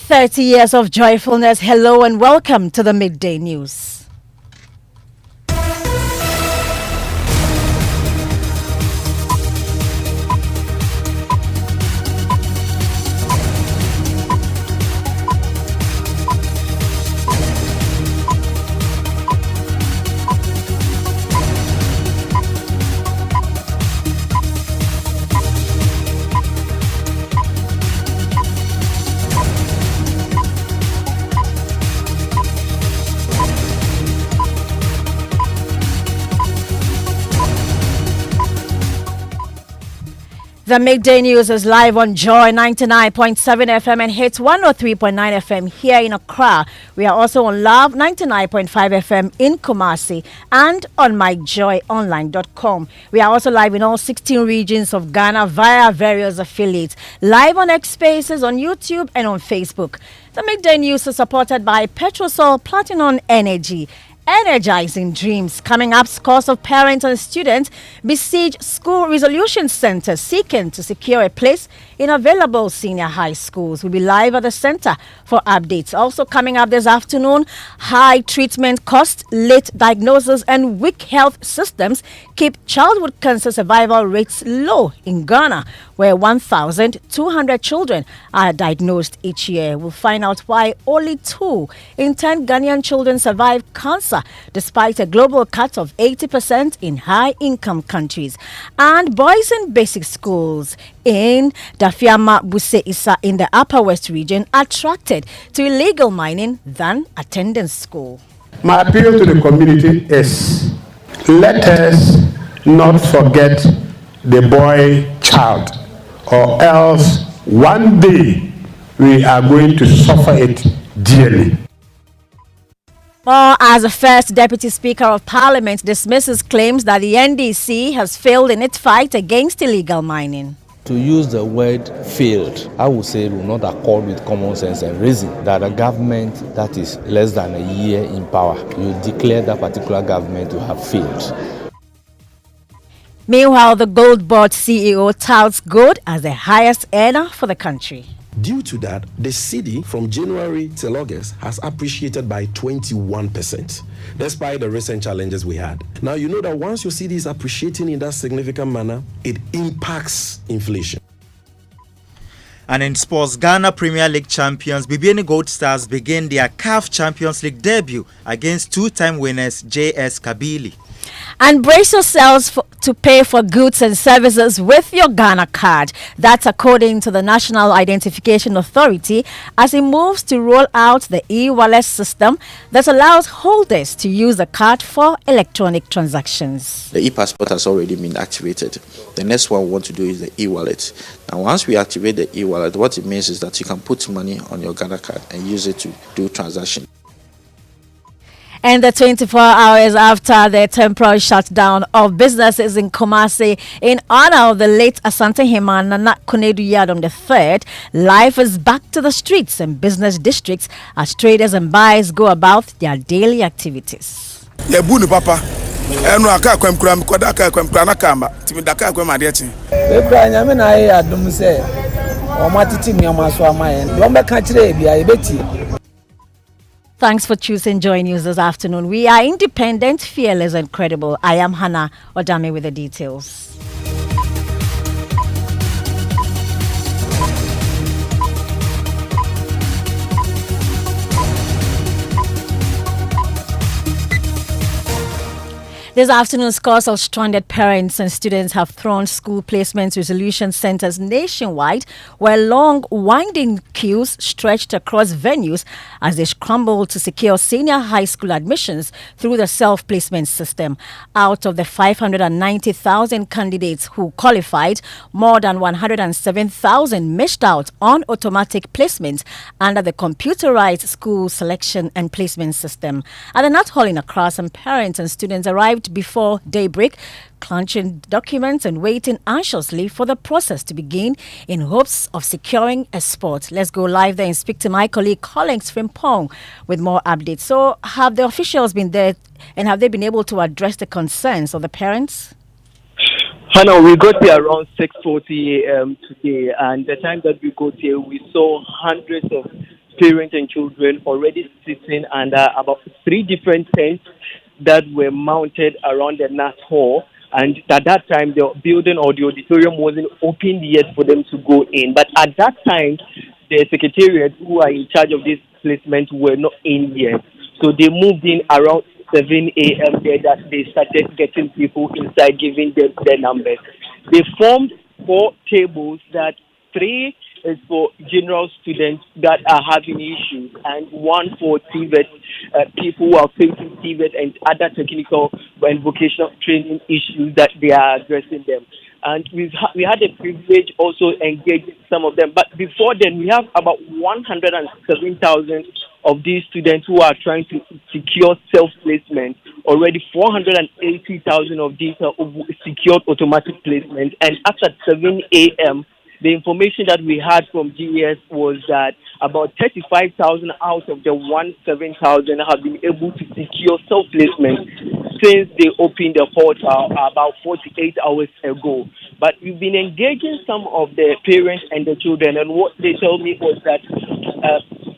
30 years of joyfulness. Hello and welcome to the Midday News. The Midday News is live on Joy 99.7 FM and Hits 103.9 FM here in Accra. We are also on Love 99.5 FM in Kumasi and on myjoyonline.com. We are also live in all 16 regions of Ghana via various affiliates. Live on X Spaces, on YouTube and on Facebook. The Midday News is supported by Petrosol Platinum Energy. Energizing dreams. Coming up, scores of parents and students besiege school resolution centers seeking to secure a place in available senior high schools. We'll be live at the center for updates. Also coming up this afternoon, high treatment costs, late diagnosis and weak health systems keep childhood cancer survival rates low in Ghana, where 1,200 children are diagnosed each year. We'll find out why only 2 in 10 Ghanaian children survive cancer, despite a global cut of 80% in high-income countries. And boys in basic schools in Dafiama Buse Isa in the Upper West region attracted to illegal mining than attending school. My appeal to the community is, let us not forget the boy child, or else one day we are going to suffer it dearly. More as the first Deputy Speaker of Parliament dismisses claims that the NDC has failed in its fight against illegal mining. To use the word failed, I would say it will not accord with common sense and reason that a government that is less than a year in power, you declare that particular government to have failed. Meanwhile, the Gold Board CEO touts gold as the highest earner for the country. Due to that, the cedi from January till August has appreciated by 21%, despite the recent challenges we had. Now, you know that once your cedi is appreciating in that significant manner, it impacts inflation. And in sports, Ghana Premier League champions BBN Gold Stars begin their CAF Champions League debut against two-time winners JS Kabylie. And brace yourselves to pay for goods and services with your Ghana card. That's according to the National Identification Authority as it moves to roll out the e-wallet system that allows holders to use the card for electronic transactions. The e-passport has already been activated. The next one we want to do is the e-wallet. Now, once we activate the e-wallet, what it means is that you can put money on your Ghana card and use it to do transactions. And the 24 hours after the temporary shutdown of businesses in Kumasi in honor of the late Asante Hima Nana Konedu Yadom III, life is back to the streets and business districts as traders and buyers go about their daily activities. Papa. Enu aka kwem kura mkoda aka kwem kura nakamba timi daka kwem adechi we kura nyame na aye adum se o matiti mi amaso amaye do mbeka kire bia ebeti. Thanks for choosing Joy News this afternoon. We are independent, fearless and credible. I am Hannah Odame with the details. This afternoon, scores of stranded parents and students have thrown school placement resolution centers nationwide, where long, winding queues stretched across venues as they scramble to secure senior high school admissions through the self-placement system. Out of the 590,000 candidates who qualified, more than 107,000 missed out on automatic placement under the computerized school selection and placement system. At the Nat Hall in Accra, some parents and students arrived before daybreak, clenching documents and waiting anxiously for the process to begin in hopes of securing a spot. Let's go live there and speak to my colleague Collins Frimpong with more updates. So, have the officials been there and have they been able to address the concerns of the parents? Hannah, we got here around 6:40 a.m. today, and the time that we got here, we saw hundreds of parents and children already sitting under about 3 different tents that were mounted around the NAS hall. And at that time, the building or the auditorium wasn't open yet for them to go in. But at that time, the secretariat who are in charge of this placement were not in yet. So they moved in around 7 a.m. there that they started getting people inside, giving them their numbers. They formed 4 tables that 3 is for general students that are having issues and 1 for TVET, people who are facing TVET and other technical and vocational training issues that they are addressing them. And we had a privilege also engaging some of them. But before then, we have about 107,000 of these students who are trying to secure self-placement. Already 480,000 of these are secured automatic placement. And after 7 a.m., the information that we had from GES was that about 35,000 out of the 17,000 have been able to secure self-placement since they opened the portal about 48 hours ago. But we've been engaging some of the parents and the children, and what they told me was that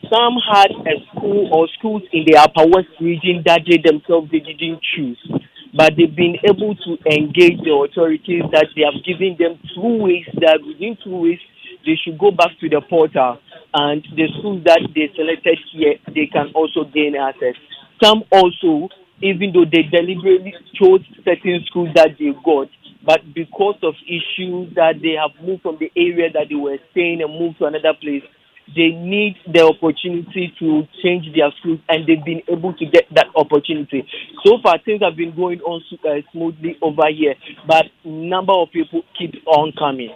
some had a school or schools in the Upper West region that they themselves they didn't choose. But they've been able to engage the authorities that they have given them 2 weeks, that within 2 weeks they should go back to the portal, and the schools that they selected here, they can also gain access. Some also, even though they deliberately chose certain schools that they got, but because of issues that they have moved from the area that they were staying and moved to another place, they need the opportunity to change their schools, and they've been able to get that opportunity. So far, things have been going on smoothly over here, but number of people keep on coming.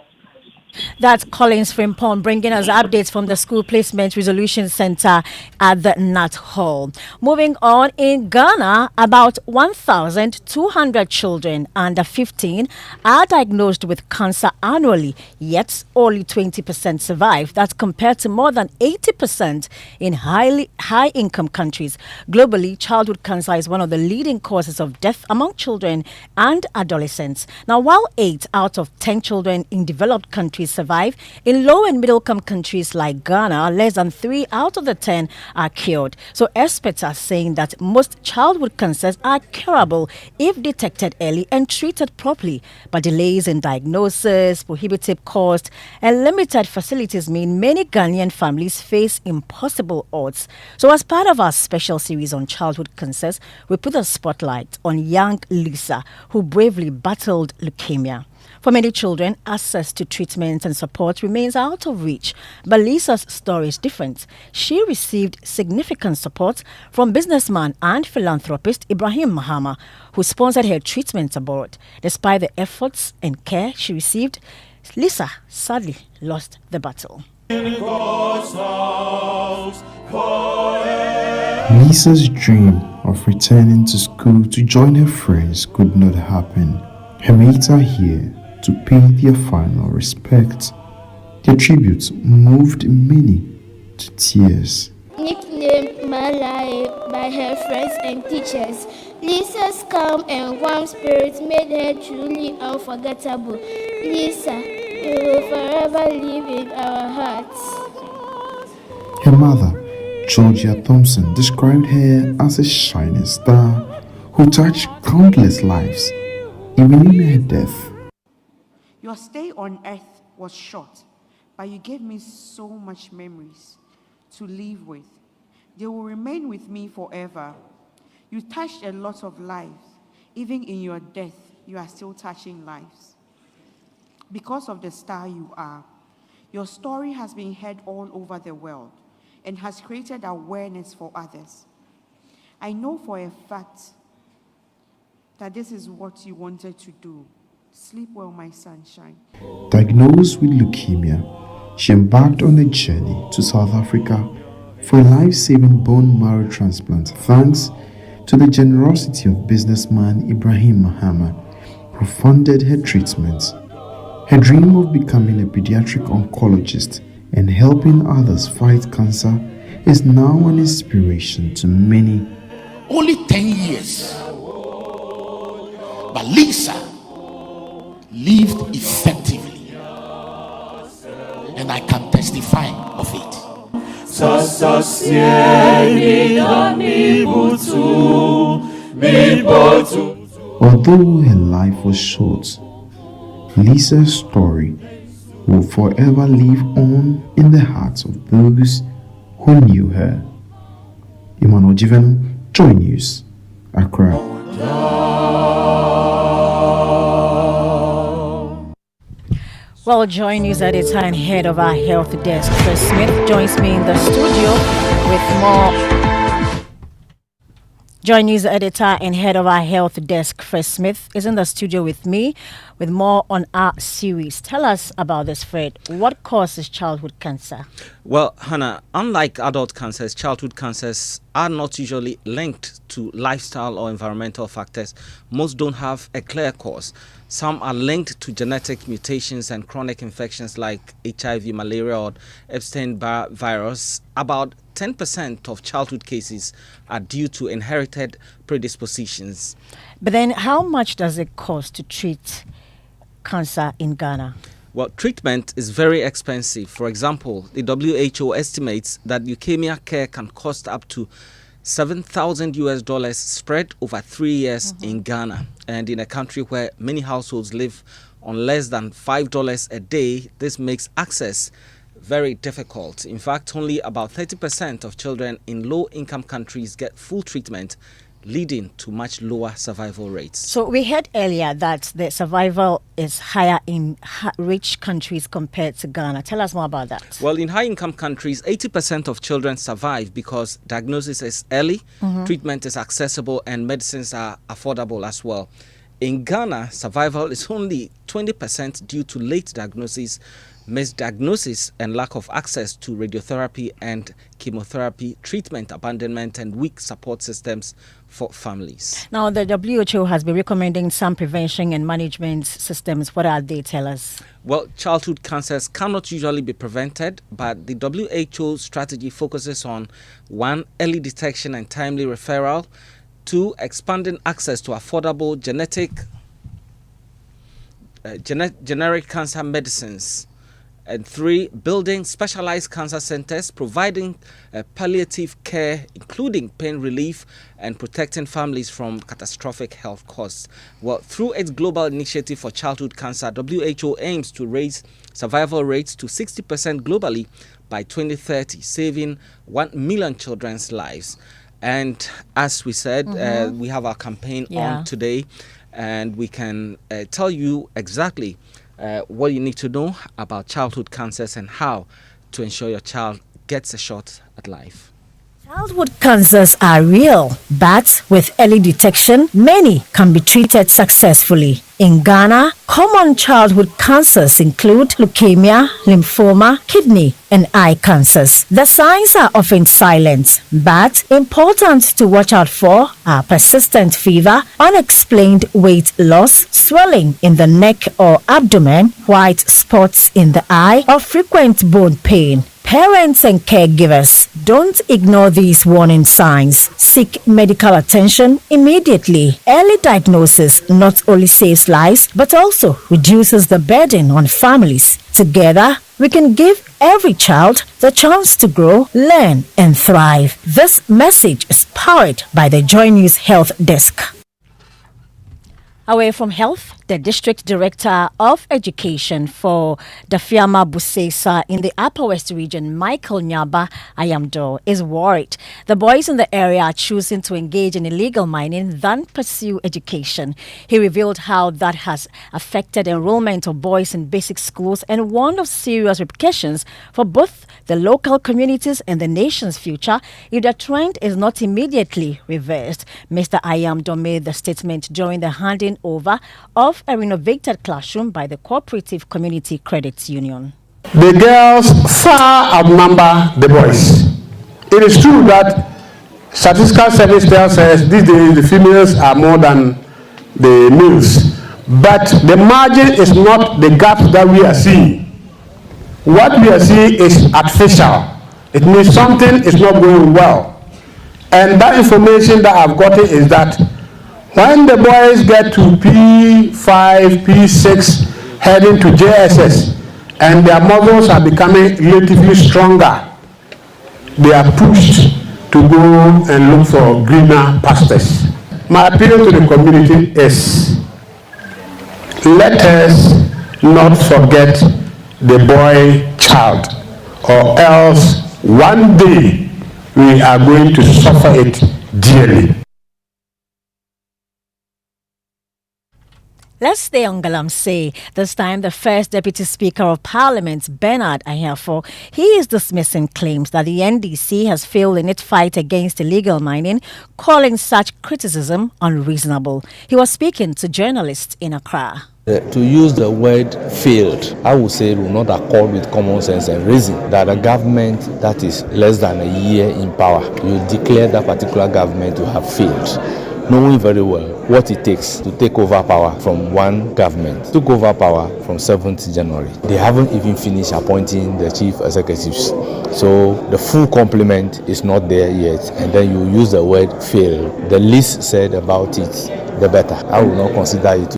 That's Collins Frimpong bringing us updates from the School Placement Resolution Center at the Nat Hall. Moving on, in Ghana, about 1,200 children under 15 are diagnosed with cancer annually, yet only 20% survive. That's compared to more than 80% in high-income countries. Globally, childhood cancer is one of the leading causes of death among children and adolescents. Now, while 8 out of 10 children in developed countries survive, in low and middle income countries like Ghana, less than 3 out of the 10 are cured. So experts are saying that most childhood cancers are curable if detected early and treated properly. But delays in diagnosis, prohibitive cost, and limited facilities mean many Ghanaian families face impossible odds. So as part of our special series on childhood cancers, we put a spotlight on young Lisa, who bravely battled leukemia. For many children, access to treatment and support remains out of reach. But Lisa's story is different. She received significant support from businessman and philanthropist Ibrahim Mahama, who sponsored her treatment abroad. Despite the efforts and care she received, Lisa sadly lost the battle. Lisa's dream of returning to school to join her friends could not happen. Her mates are here to pay their final respect. Their tributes moved many to tears. Nicknamed Malai by her friends and teachers, Lisa's calm and warm spirit made her truly unforgettable. Lisa, you will forever live in our hearts. Her mother, Georgia Thompson, described her as a shining star who touched countless lives, even in her death. Your stay on earth was short, but you gave me so much memories to live with. They will remain with me forever. You touched a lot of lives. Even in your death, you are still touching lives. Because of the star you are, your story has been heard all over the world and has created awareness for others. I know for a fact that this is what you wanted to do. Sleep well, my sunshine. Diagnosed with leukemia, she embarked on a journey to South Africa for a life-saving bone marrow transplant thanks to the generosity of businessman Ibrahim Mahama, who funded her treatment. Her dream of becoming a pediatric oncologist and helping others fight cancer is now an inspiration to many. Only 10 years, but Lisa lived effectively, and I can testify of it. Although her life was short, Lisa's story will forever live on in the hearts of those who knew her. Emmanuel Jivenu, Joy News, Accra. Well, Joy News editor and head of our health desk, Chris Smith, joins me in the studio with more. Joy News editor and head of our health desk, Chris Smith, is in the studio with me with more on our series. Tell us about this, Fred. What causes childhood cancer? Well, Hannah, unlike adult cancers, childhood cancers are not usually linked to lifestyle or environmental factors. Most don't have a clear cause. Some are linked to genetic mutations and chronic infections like HIV, malaria, or Epstein-Barr virus. About 10% of childhood cases are due to inherited predispositions. But then how much does it cost to treat cancer in Ghana? Well, treatment is very expensive. For example, the WHO estimates that leukemia care can cost up to $7,000 spread over 3 years in Ghana. And in a country where many households live on less than $5 a day, this makes access very difficult. In fact, only about 30% of children in low-income countries get full treatment, leading to much lower survival rates. So we heard earlier that the survival is higher in rich countries compared to Ghana. Tell us more about that. Well, in high-income countries, 80% of children survive because diagnosis is early, treatment is accessible, and medicines are affordable as well. In Ghana, survival is only 20% due to late diagnosis, misdiagnosis, and lack of access to radiotherapy and chemotherapy, treatment abandonment, and weak support systems for families. Now, the WHO has been recommending some prevention and management systems. What are they? Tell us. Well, childhood cancers cannot usually be prevented, but the WHO strategy focuses on 1, early detection and timely referral, 2, expanding access to affordable generic cancer medicines, and 3, building specialized cancer centers, providing palliative care, including pain relief, and protecting families from catastrophic health costs. Well, through its global initiative for childhood cancer, WHO aims to raise survival rates to 60% globally by 2030, saving 1 million children's lives. And as we said, we have our campaign on today, and we can tell you exactly what you need to know about childhood cancers and how to ensure your child gets a shot at life. Childhood cancers are real, but with early detection, many can be treated successfully. In Ghana, common childhood cancers include leukemia, lymphoma, kidney, and eye cancers. The signs are often silent, but important to watch out for are persistent fever, unexplained weight loss, swelling in the neck or abdomen, white spots in the eye, or frequent bone pain. Parents and caregivers, don't ignore these warning signs. Seek medical attention immediately. Early diagnosis not only saves lives, but also reduces the burden on families. Together, we can give every child the chance to grow, learn, and thrive. This message is powered by the Joy News Health Desk. Away from health, the District Director of Education for Dafiama Busesa in the Upper West Region, Michael Nyaba Ayamdo, is worried the boys in the area are choosing to engage in illegal mining than pursue education. He revealed how that has affected enrollment of boys in basic schools and warned of serious repercussions for both the local communities and the nation's future if the trend is not immediately reversed. Mr. Ayamdo made the statement during the handing over of a renovated classroom by the Cooperative Community Credit Union. The girls far outnumber the boys. It is true that statistical service tells us these days the females are more than the males, but the margin is not the gap that we are seeing. What we are seeing is artificial. It means something is not going well. And that information that I've gotten is that when the boys get to P5, P6, heading to JSS, and their muscles are becoming relatively stronger, they are pushed to go and look for greener pastures. My appeal to the community is, let us not forget the boy child, or else one day we are going to suffer it dearly. Let's stay on Galamsey. This time, the first Deputy Speaker of Parliament, Bernard Ahiafo, he is dismissing claims that the NDC has failed in its fight against illegal mining, calling such criticism unreasonable. He was speaking to journalists in Accra. To use the word failed, I would say it will not accord with common sense and reason that a government that is less than a year in power, you declare that particular government to have failed, knowing very well what it takes to take over power from one government. Took over power from 7th January. They haven't even finished appointing the chief executives. So the full complement is not there yet. And then you use the word fail. The least said about it, the better. I will not consider it.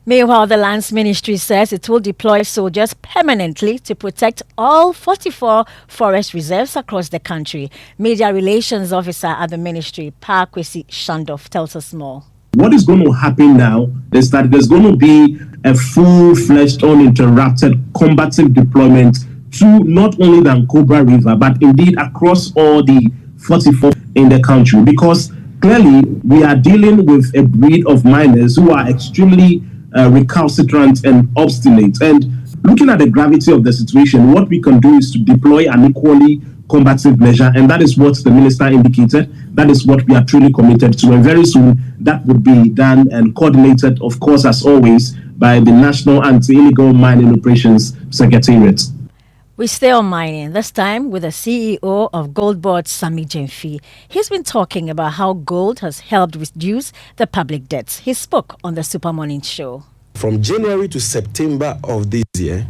Meanwhile, the Lands Ministry says it will deploy soldiers permanently to protect all 44 forest reserves across the country. Media Relations Officer at the Ministry, Kwesi Shandoff, tells us more. What is going to happen now is that there's going to be a full-fledged, uninterrupted combative deployment to not only the Nkobra River, but indeed across all the 44 in the country. Because clearly, we are dealing with a breed of miners who are extremely recalcitrant and obstinate. And looking at the gravity of the situation, what we can do is to deploy an equally combative measure, and that is what the minister indicated. That is what we are truly committed to, and very soon that would be done and coordinated, of course, as always, by the National Anti-Illegal Mining Operations Secretariat. We stay on mining, this time with the CEO of Gold Board, Sami Jemfi. He's been talking about how gold has helped reduce the public debts. He spoke on the Super Morning Show. From January to September of this year,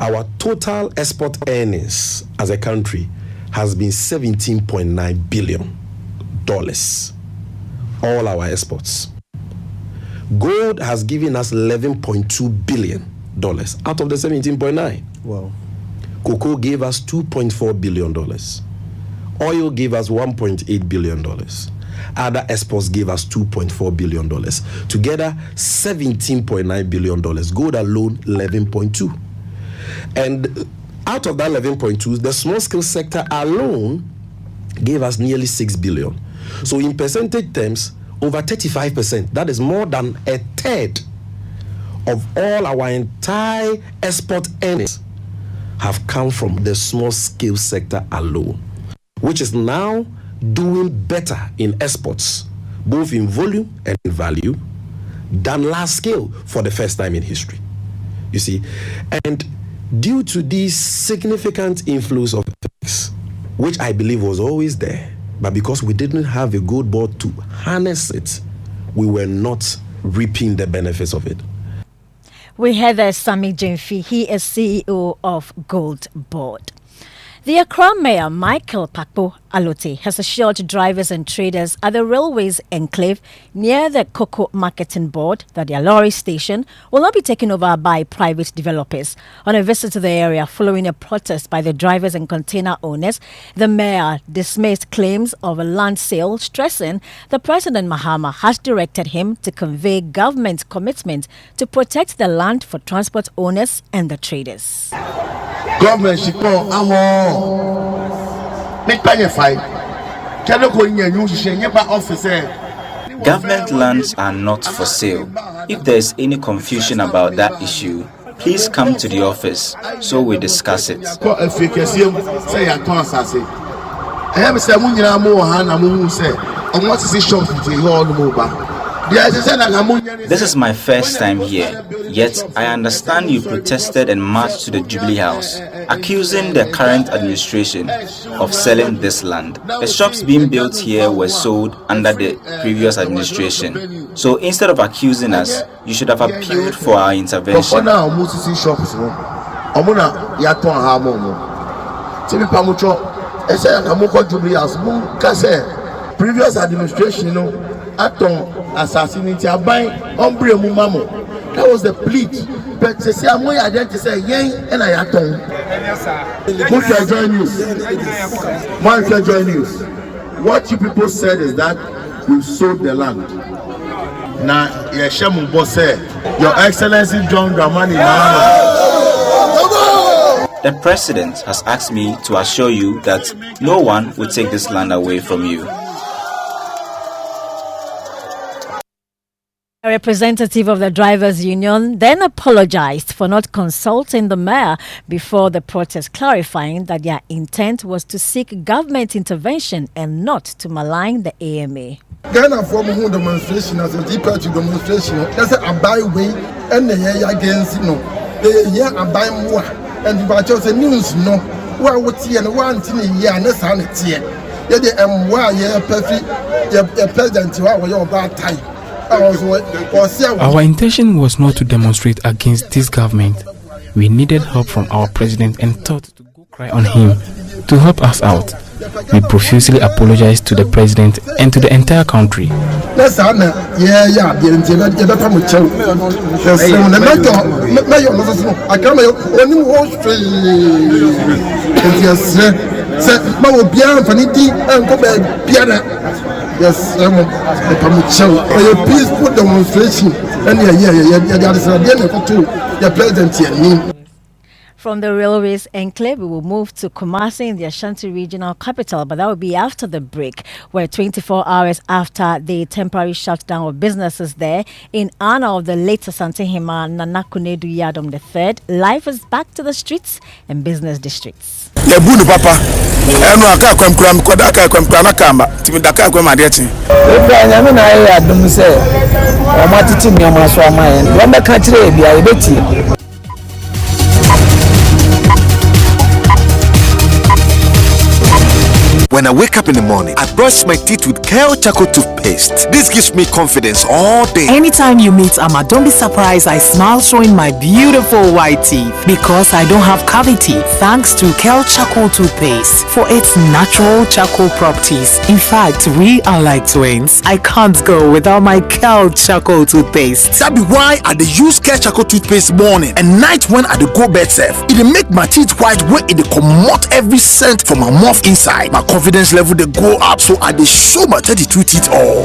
our total export earnings as a country has been $17.9 billion. All our exports. Gold has given us $11.2 billion out of the 17.9. Wow. Cocoa gave us $2.4 billion. Oil gave us $1.8 billion. Other exports gave us $2.4 billion. Together, $17.9 billion. Gold alone, 11.2. And out of that 11.2, the small scale sector alone gave us nearly 6 billion. So in percentage terms, over 35%, that is more than a third of all our entire export earnings have come from the small scale sector alone, which is now doing better in exports, both in volume and in value, than large scale for the first time in history. You see, and due to these significant inflows of FX, which I believe was always there, but because we didn't have a gold board to harness it, we were not reaping the benefits of it. We heard that Sami Jemfi, he is CEO of Gold Board. The Accra Mayor, Michael Pakpo Alote, has assured drivers and traders at the railways enclave near the Cocoa Marketing Board that their lorry station will not be taken over by private developers. On a visit to the area following a protest by the drivers and container owners, the mayor dismissed claims of a land sale, stressing that President Mahama has directed him to convey government's commitment to protect the land for transport owners and the traders. Government Government lands are not for sale. If there is any confusion about that issue, please come to the office so we discuss it. This is my first time here, yet I understand you protested and marched to the Jubilee House, accusing the current administration of selling this land. The shops being built here were sold under the previous administration. So instead of accusing us, you should have appealed for our intervention. Previous administration, aton assassinate abai ombre mu mamo That was the plead. But to say I'm going to say yen and I aton. What's your joy news? What's your joy news? What you people said is that we sold the land. Now, Yeshemu Boss said, Your Excellency John Dramani. The president has asked me to assure you that no one will take this land away from you. A representative of the drivers' union then apologized for not consulting the mayor before the protest, clarifying that their intent was to seek government intervention and not to malign the AMA. Ghana form who demonstration as a deeper to demonstration. That's a buy way and the year against no. The year a buy more and the battle the news no. Why would see and one thing a year and that's on it here. Yet the why you're perfect, your president, you are your bad time. Our intention was not to demonstrate against this government. We needed help from our president and thought to go cry on him to help us out. We profusely apologized to the president and to the entire country. Yes, a peaceful demonstration, and the president here. From the railways enclave, we will move to Kumasi in the Ashanti regional capital, but that will be after the break, where 24 hours after the temporary shutdown of businesses there in honor of the late Asante Hima Nana Kunedu Yadom III, life is back to the streets and business districts. Papa, enu aka kwamkram koda aka kwamkram na kamba timi daka kwam adeti Eba nyame na ayi adum se o matiti mi o maso amaye wo be ka kire bia e beti. When I wake up in the morning, I brush my teeth with Kale Charcoal toothpaste. This gives me confidence all day. Anytime you meet Amma, don't be surprised I smile showing my beautiful white teeth because I don't have cavity thanks to Kale Charcoal toothpaste for its natural charcoal properties. In fact, we are like twins. I can't go without my Kale Charcoal toothpaste. That be why I dey use Kale Charcoal toothpaste morning and night when I dey go bed safe. It dey make my teeth white when it dey comot every scent from my mouth inside. My confidence level they go up, so I dey show my 32 teeth all.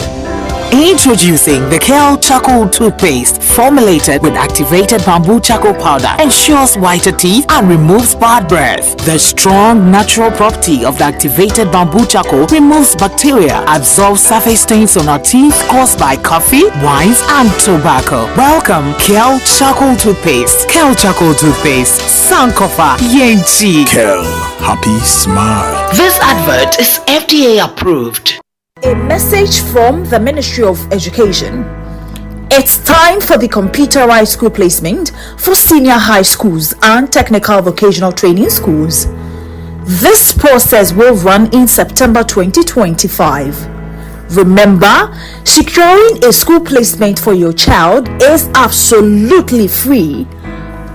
Introducing the Kale Charcoal toothpaste, formulated with activated bamboo charcoal powder, ensures whiter teeth and removes bad breath. The strong natural property of the activated bamboo charcoal removes bacteria, absorbs surface stains on our teeth caused by coffee, wines, and tobacco. Welcome, Kale Charcoal toothpaste. Kale Charcoal toothpaste, Sankofa Yenchi. Kale, happy smile. This advert is FDA approved. A message from the Ministry of Education. It's time for the computerized school placement for senior high schools and technical vocational training schools. This process will run in September 2025. Remember, securing a school placement for your child is absolutely free.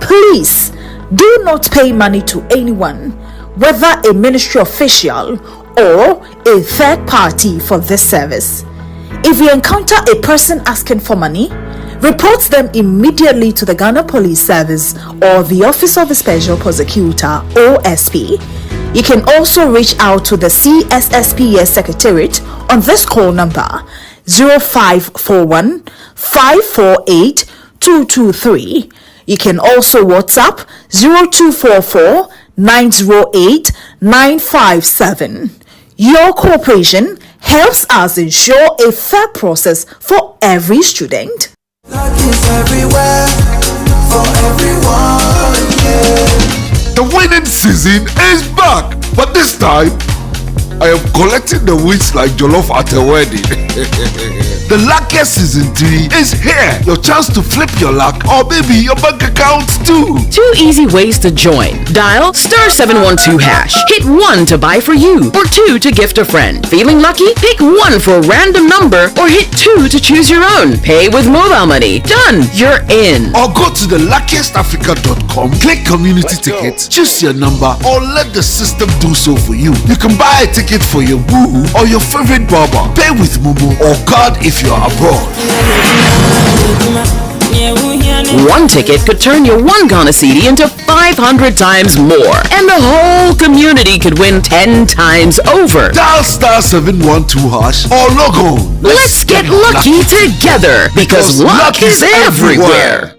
Please do not pay money to anyone, whether a ministry official or a third party, for this service. If you encounter a person asking for money, report them immediately to the Ghana Police Service or the Office of the Special Prosecutor (OSP). You can also reach out to the CSSPS Secretariat on this call number 0541 548 223. You can also WhatsApp 0244 908 957. Your cooperation helps us ensure a fair process for every student. Everywhere for everyone, yeah. The winning season is back, but this time I am collecting the wins like jollof at a wedding. The luckiest season 3 is here. Your chance to flip your luck or maybe your bank account too. 2 easy ways to join. Dial *712#. Hit 1 to buy for you or 2 to gift a friend. Feeling lucky? Pick 1 for a random number or hit 2 to choose your own. Pay with mobile money. Done. You're in. Or go to the luckiestafrica.com, click community tickets, choose your number or let the system do so for you. You can buy a ticket for your boo or your favorite barber. Pay with Momo or card if you're abroad. One ticket could turn your 1 Ghana cedi into 500 times more, and the whole community could win 10 times over. Dial star 712 hash or log on. Let's get lucky together, because luck is everywhere.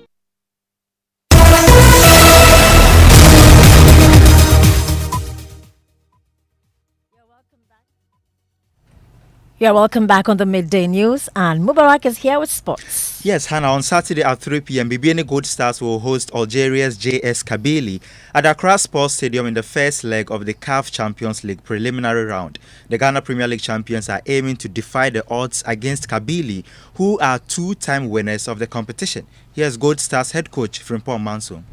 Yeah, welcome back on the Midday News, and Mubarak is here with sports. Yes, Hannah, on Saturday at 3 p.m., BBN Gold Stars will host Algeria's JS Kabylie at Accra Sports Stadium in the first leg of the CAF Champions League preliminary round. The Ghana Premier League champions are aiming to defy the odds against Kabylie, who are 2-time winners of the competition. Here's Gold Stars head coach Frimpong Manso.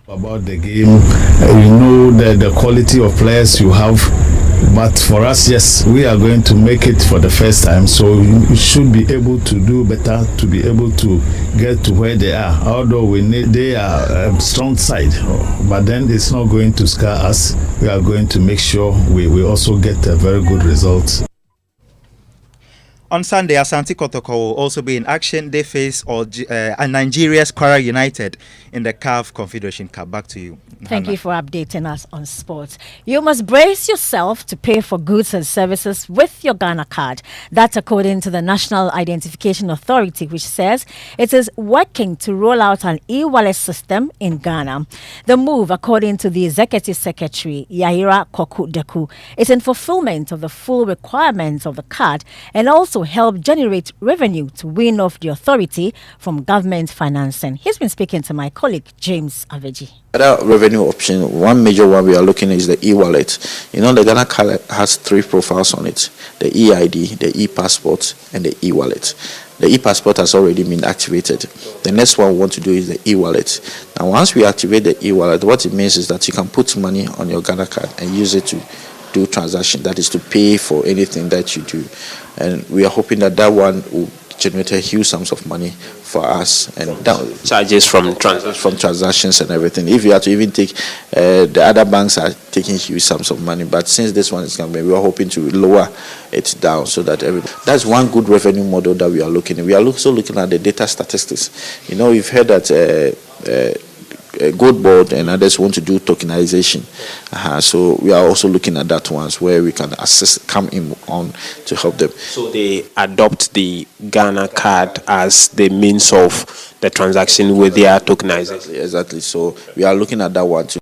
About the game, you know the quality of players you have, but for us, yes, we are going to make it for the first time, so we should be able to do better to be able to get to where they are. Although they are a strong side, but then it's not going to scare us. We are going to make sure we also get a very good result. On Sunday, Asante Kotoko will also be in action. They face Nigeria's Kwara United in the CAF Confederation Cup. Back to you. Thank you for updating us on sports. You must brace yourself to pay for goods and services with your Ghana card. That's according to the National Identification Authority, which says it is working to roll out an e-wallet system in Ghana. The move, according to the Executive Secretary, Yahira Koku-Deku, is in fulfillment of the full requirements of the card and also help generate revenue to wean off the authority from government financing. He's been speaking to my colleague, James Aveji. Other revenue option, one major one we are looking at is the e-wallet. You know, the Ghana card has 3 profiles on it: the e-ID, the e-passport, and the e-wallet. The e-passport has already been activated. The next one we want to do is the e-wallet. Now, once we activate the e-wallet, what it means is that you can put money on your Ghana card and use it to do transaction, that is to pay for anything that you do. And we are hoping that that one will generate a huge sums of money for us, and charges from transactions and everything. If you have to even take, the other banks are taking huge sums of money, but since this one is coming, we are hoping to lower it down so that that's one good revenue model that we are looking at. We are also looking at the data statistics. You know, we've heard that Gold Board and others want to do tokenization, so we are also looking at that ones where we can come in on to help them. So they adopt the Ghana card as the means of the transaction with their tokenization. Exactly. So we are looking at that one too.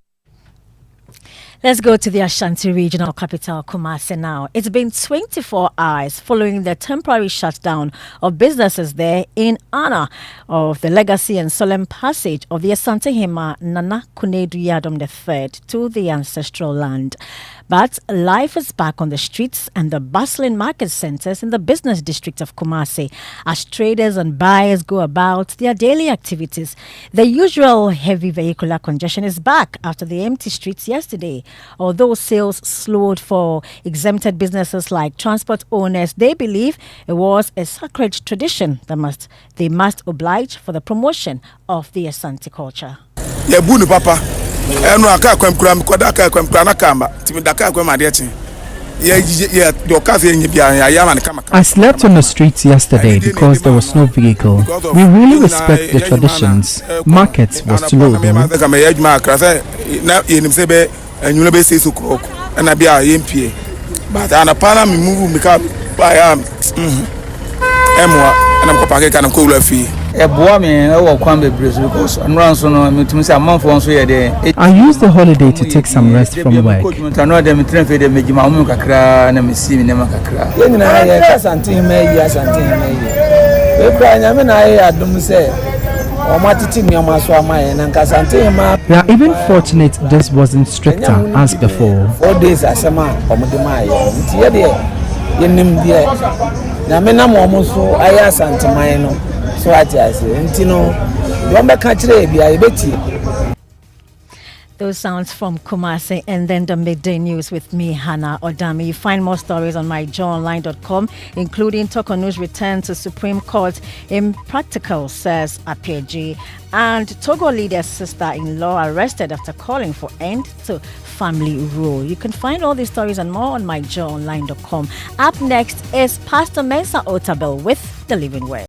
Let's go to the Ashanti regional capital, Kumasi now. It's been 24 hours following the temporary shutdown of businesses there in honor of the legacy and solemn passage of the Asante Hema Nana Kunedu Yadom III to the ancestral land. But life is back on the streets and the bustling market centers in the business district of Kumasi as traders and buyers go about their daily activities. The usual heavy vehicular congestion is back after the empty streets yesterday. Although sales slowed for exempted businesses like transport owners, they believe it was a sacred tradition that they must oblige for the promotion of the Asante culture. I slept on the streets yesterday because there was no vehicle. We really respect the traditions. Markets was slow though. I used the holiday to take some rest from work. We are even fortunate this wasn't stricter as before. 4 days as a man, The Those sounds from Kumasi, and then the midday news with me, Hannah Odame. You find more stories on myjoyonline.com, including Tokonu's return to Supreme Court impractical, says Apeji, and Togo leader's sister-in-law arrested after calling for end to family rule. You can find all these stories and more on myjoyonline.com. Up next is Pastor Mensa Otabel with The Living Word.